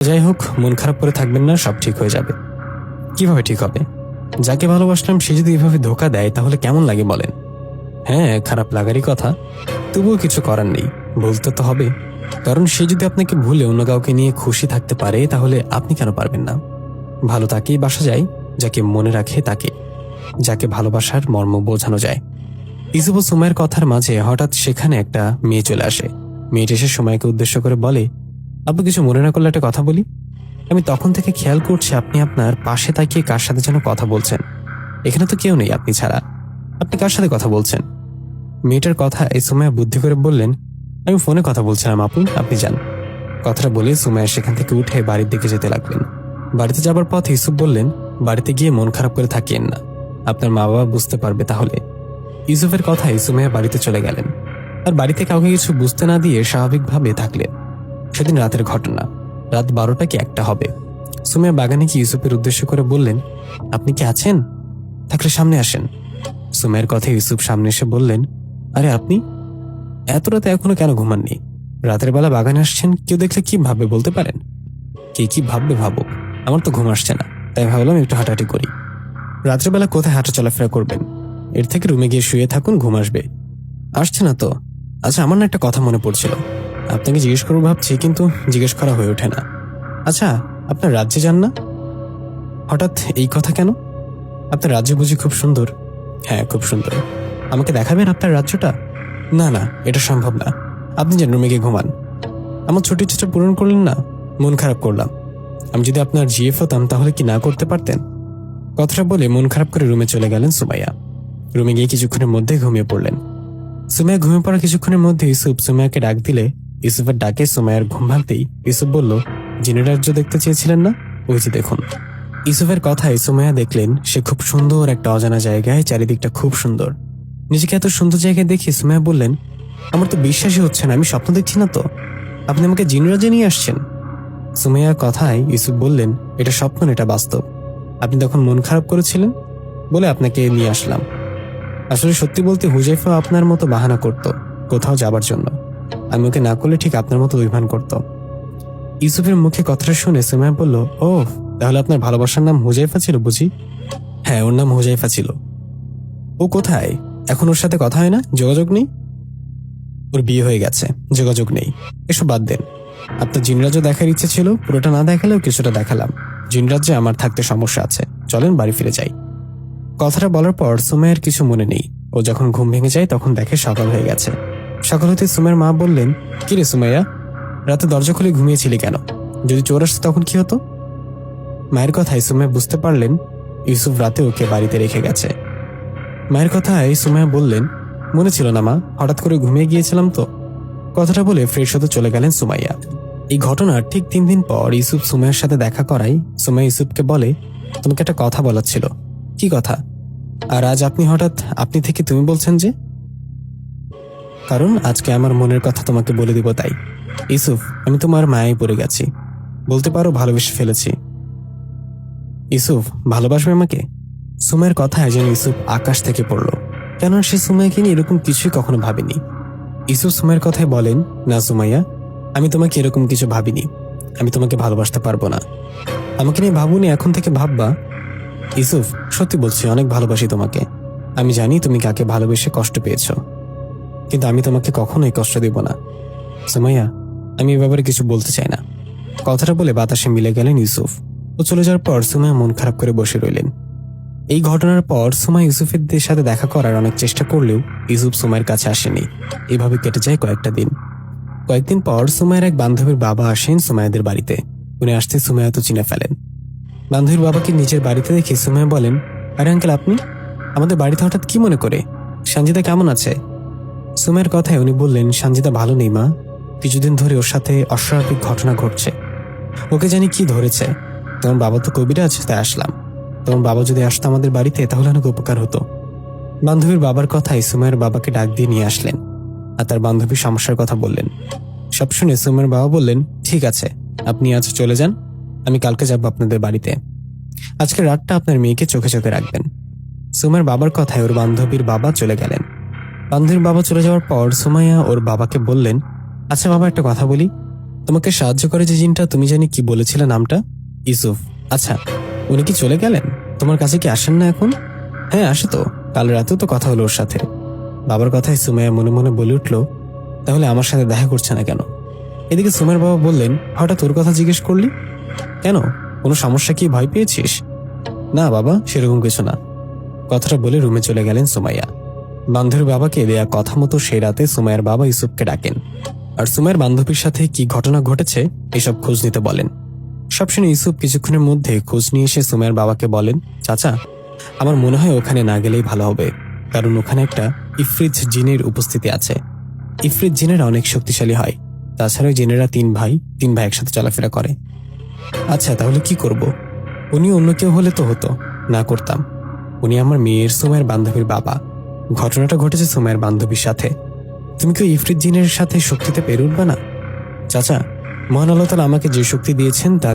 যাই হোক, মন খারাপ করে থাকবেন না, সব ঠিক হয়ে যাবে। কিভাবে ঠিক হবে? যাকে ভালোবাসলাম সে যদি এভাবে ধোকা দেয় তাহলে কেমন লাগে বলেন? হ্যাঁ, খারাপ লাগারই কথা, তবুও কিছু করার নেই, বলতে তো হবে। কারণ সে যদি আপনাকে ভুলে অন্য কাউকে নিয়ে খুশি থাকতে পারে তাহলে আপনি কেন পারবেন না? ভালো তাকেই বাসা যায় যাকে মনে রাখে, তাকে, যাকে ভালোবাসার মর্ম বোঝানো যায়। ইসুফ ও সুমাইয়ের কথার মাঝে হঠাৎ সেখানে একটা মেয়ে চলে আসে। মেয়েটি এসে সুমাইকে উদ্দেশ্য করে বলে, আপনি কিছু মনে না করলে একটা কথা বলি। আমি তখন থেকে খেয়াল করছি আপনি আপনার পাশে তাকিয়ে কার সাথে যেন কথা বলছেন। এখানে তো কেউ নেই আপনি ছাড়া, আপনি কার সাথে কথা বলছেন? মেয়েটার কথায় সুমাইয়া বুদ্ধি করে বললেন, আমি ফোনে কথা বলছিলাম আপু, আপনি যান। কথাটা বলে সুমাইয়া সেখান থেকে উঠে বাড়ির দিকে যেতে লাগলেন। বাড়িতে যাবার পথে ইউসুফ বললেন, বাড়িতে গিয়ে মন খারাপ করে থাকিয়েন না, আপনার মা বাবা বুঝতে পারবে তাহলে। ইউসুফের কথায় সুমাইয়া বাড়িতে চলে গেলেন। আর বাড়িতে কাউকে কিছু বুঝতে না দিয়ে স্বাভাবিকভাবে থাকলেন। সেদিন রাতের ঘটনা, রাত 12টা কি 1টা হবে। সুমাইয়া বাগানে কি ইউসুফের উদ্দেশ্য করে বললেন, আপনি কি আছেন? থাকলে সামনে আসেন। সুমাইয়ের কথায় ইউসুফ সামনে এসে বললেন, আরে আপনি এত রাতে এখনো কেন ঘুমাননি? রাতের বেলা বাগানে আসছেন, কেউ দেখলে কি ভাববে বলতে পারেন? কে কি ভাববে ভাবুক, আমার তো ঘুম আসছে না, তাই ভাবলাম একটু হাঁটাহাঁটি করি। রাত্রেবেলা কোথায় হাঁটা চলাফেরা করবেন? এর থেকে রুমে গিয়ে শুয়ে থাকুন, ঘুম আসবে। আসছে না তো? আচ্ছা, আমার না একটা কথা মনে পড়ছিল, আপনাকে জিজ্ঞেস করবো ভাবছি কিন্তু জিজ্ঞেস করা হয়ে ওঠে না। আচ্ছা, আপনার রাজ্যে যান না? হঠাৎ এই কথা কেন? আপনার রাজ্য বুঝি খুব সুন্দর? হ্যাঁ, খুব সুন্দর। আমাকে দেখাবেন আপনার রাজ্যটা? না না, এটা সম্ভব না, আপনি যেন রুমে গিয়ে ঘুমান। আমার ছোট ইচ্ছাটা পূরণ করলেন না, মন খারাপ করলাম। আমি যদি আপনার জিএফ হতাম তাহলে কি না করতে পারতেন? কথাটা বলে মন খারাপ করে রুমে চলে গেলেন সুমাইয়া। রুমে গিয়ে কিছুক্ষণের মধ্যে ঘুমিয়ে পড়লেন। সুমাইয়া ঘুমিয়ে পড়া কিছুক্ষণের মধ্যে ইউসুফ সুমাইয়াকে ডাক দিলে ইউসুফের ডাকে সুমাইয়ার ঘুম ভাঙতেই ইউসুফ বলল, জিনের রাজ্য দেখতে চেয়েছিলেন না, ওই যে দেখুন। ইউসুফের কথায় সুমাইয়া দেখলেন সে খুব সুন্দর একটা অজানা জায়গায়, চারিদিকটা খুব সুন্দর। নিজেকে এত সুন্দর জায়গায় দেখে সুমাইয়া বললেন, আমার তো বিশ্বাসই হচ্ছে না, আমি স্বপ্ন দেখছি না তো, আপনি আমাকে জিনরাজ্যে নিয়ে আসছেন। সুমাইয়ার কথায় ইউসুফ বললেন, এটা স্বপ্ন না, এটা বাস্তব। আপনি তখন মন খারাপ করেছিলেন বলে আপনাকে নিয়ে আসলাম। আসলে সত্যি বলতে হুজাইফা আপনার মতো বাহানা করত কোথাও যাবার জন্য, আমি ওকে না করলে ঠিক আপনার মতো অভিমান করত। ইউসুফের মুখে কথাটা শুনে সুমাইয়া বলল, ও তাহলে আপনার ভালোবাসার নাম হুজাইফা ছিল বুঝি? হ্যাঁ, ওর নাম হুজাইফা ছিল। ও কোথায় এখন? ওর সাথে কথা হয় না, যোগাযোগ নেই? ওর বিয়ে হয়ে গেছে, যোগাযোগ নেই, এসব বাদ দেন। আপনার জিনরাজ্য দেখার ইচ্ছে ছিল, পুরোটা না দেখালেও কিছুটা দেখালাম। জিনরাজ্যে আমার থাকতে সমস্যা আছে, চলেন বাড়ি ফিরে যাই। কথাটা বলার পর সুমাইয়ার কিছু মনে নেই। ও যখন ঘুম ভেঙে যায় তখন দেখে সকাল হয়ে গেছে। সকাল হতে সুমাইয়ার মা বললেন, কি রে সুমাইয়া, রাতে দরজা খুলে ঘুমিয়েছিলি কেন? যদি চোর আসতো তখন কি হতো? মায়ের কথায় সুমাইয়া বুঝতে পারলেন ইউসুফ রাতে ওকে বাড়িতে রেখে গেছে। মায়ের কথায় সুমাইয়া বললেন, মনে ছিল না মা, হঠাৎ করে ঘুমিয়ে গিয়েছিলাম তো। কথাটা বলে ফ্রেশ হতে চলে গেলেন সুমাইয়া। এই ঘটনার ঠিক 3 দিন পর ইউসুফ সুমাইয়ার সাথে দেখা করায় সুমাইয়া ইউসুফকে বলে, তোমাকে একটা কথা বলার ছিল। কি কথা? আর আজ আপনি হঠাৎ আপনি থেকে তুমি বলছেন যে? কারণ আজকে আমার মনের কথা তোমাকে বলে দিব তাই। ইউসুফ, আমি তোমার মায়ায় পড়ে গেছি, বলতে পারো ভালোবেসে ফেলেছি। ইউসুফ, ভালোবাসবে আমাকে? সুমাইয়ের কথায় যেন ইউসুফ আকাশ থেকে পড়ল, কেননা সে সুমাইয়াকে নিয়ে এরকম কিছুই কখনো ভাবেনি। ইউসুফ সুমাইয়ের কথায় বলেন, না সুমাইয়া, আমি তোমাকে এরকম কিছু ভাবিনি, আমি তোমাকে ভালোবাসতে পারবো না। আমাকে নিয়ে ভাবুনি, এখন থেকে ভাববা। ইউসুফ, সত্যি বলছি, অনেক ভালোবাসি তোমাকে। আমি জানি তুমি কাকে ভালোবেসে কষ্ট পেয়েছ, কিন্তু আমি তোমাকে কখনোই কষ্ট দেব না। সুমাইয়া, আমি এ ব্যাপারে কিছু বলতে চাই না। কথাটা বলে বাতাসে মিলে গেলেন ইউসুফ। ও চলে যাওয়ার পর সুমাইয়া মন খারাপ করে বসে রইলেন। এই ঘটনার পর সুমাইয়া ইউসুফের সাথে দেখা করার অনেক চেষ্টা করলেও ইউসুফ সুমাইয়ের কাছে আসেনি। এভাবে কেটে যায় কয়েকটা দিন। কয়েকদিন পর সুমাইয়ের এক বান্ধবীর বাবা আসেন সুমাইয়াদের বাড়িতে। উনি আসতে সুমাইয়া তো চিনে ফেলেন। বান্ধবীর বাবাকে নিজের বাড়িতে দেখে সুমাইয়া বলেন, আরে আঙ্কেল, আপনি আমাদের বাড়িতে হঠাৎ কি মনে করে? সঞ্জিদা কেমন আছে? সুমাইয়ের কথায় উনি বললেন, সঞ্জিদা ভালো নেই মা, কিছুদিন ধরে ওর সাথে অস্বাভাবিক ঘটনা ঘটছে। ওকে জানি কি ধরেছে। তোমার বাবা তো কবিরাজ, তাই আসলাম। তোমার বাবা যদি আসতো আমাদের বাড়িতে তাহলে অনেক উপকার হতো। বান্ধবীর বাবার কথায় সুমাইয়ের বাবাকে ডাক দিয়ে নিয়ে আসলেন আর তার বান্ধবীর সমস্যার কথা বললেন। সব শুনে সুমাইয়ের বাবা বললেন, ঠিক আছে, আপনি আজ চলে যান, আমি কালকে যাব আপনাদের বাড়িতে। আজকে রাতটা আপনার মেয়েকে চোখে চোখে রাখবেন। সুমাইয়ের বাবার কথায় ওর বান্ধবীর বাবা চলে গেলেন। বান্ধবীর বাবা চলে যাওয়ার পর সুমাইয়া ওর বাবাকে বললেন, আচ্ছা বাবা, একটা কথা বলি, তোমাকে সাহায্য করে যে জিনটা, তুমি জানি কি বলেছিলে নামটা? ইউসুফ। আচ্ছা, উনি কি চলে গেলেন? তোমার কাছে কি আসেন না এখন? হ্যাঁ আসে তো, কাল রাতেও তো কথা হলো ওর সাথে। বাবার কথায় সুমাইয়া মনে মনে বলে উঠল, তাহলে আমার সাথে দেখা করছে না কেন? এদিকে সুমাইয়ার বাবা বললেন, হঠাৎ তোর কথা জিজ্ঞেস করলি কেন? কোনো সমস্যা কি, ভয় পেয়েছিস? না বাবা, সেরকম কিছু না। কথাটা বলে রুমে চলে গেলেন সুমাইয়া। বান্ধবীর বাবাকে দেয়া কথা মতো সেই রাতে সুমাইয়ার বাবা ইউসুফকে ডাকেন আর সুমাইয়ার বান্ধবীর সাথে কি ঘটনা ঘটেছে এসব খোঁজ নিতে বলেন। সব শুনে ইউসুফ কিছুক্ষণের মধ্যে খোঁজ নিয়ে এসে সুমাইয়ার বাবাকে বলেন, চাচা, আমার মনে হয় ওখানে না গেলেই ভালো হবে, কারণ ওখানে একটা ইফরিত জিনের উপস্থিতি আছে। ইফরিত জিনেরা অনেক শক্তিশালী হয়, তাছাড়া জিনেরা তিন ভাই একসাথে চলাফেরা করে। আচ্ছা, তাহলে কি করব? উনি অন্য কেউ হলে তো হতো, না করতাম। উনি আমার মেয়ের সুমাইয়ার বান্ধবীর বাবা। ঘটনাটা ঘটেছে সুমাইয়ার বান্ধবীর সাথে। তুমি কি ইফরিত জিনের সাথে শক্তিতে পেরে উঠবে না? চাচা, মহান আল্লাহ তাআলা আমাকে যে শক্তি দিয়েছেন তার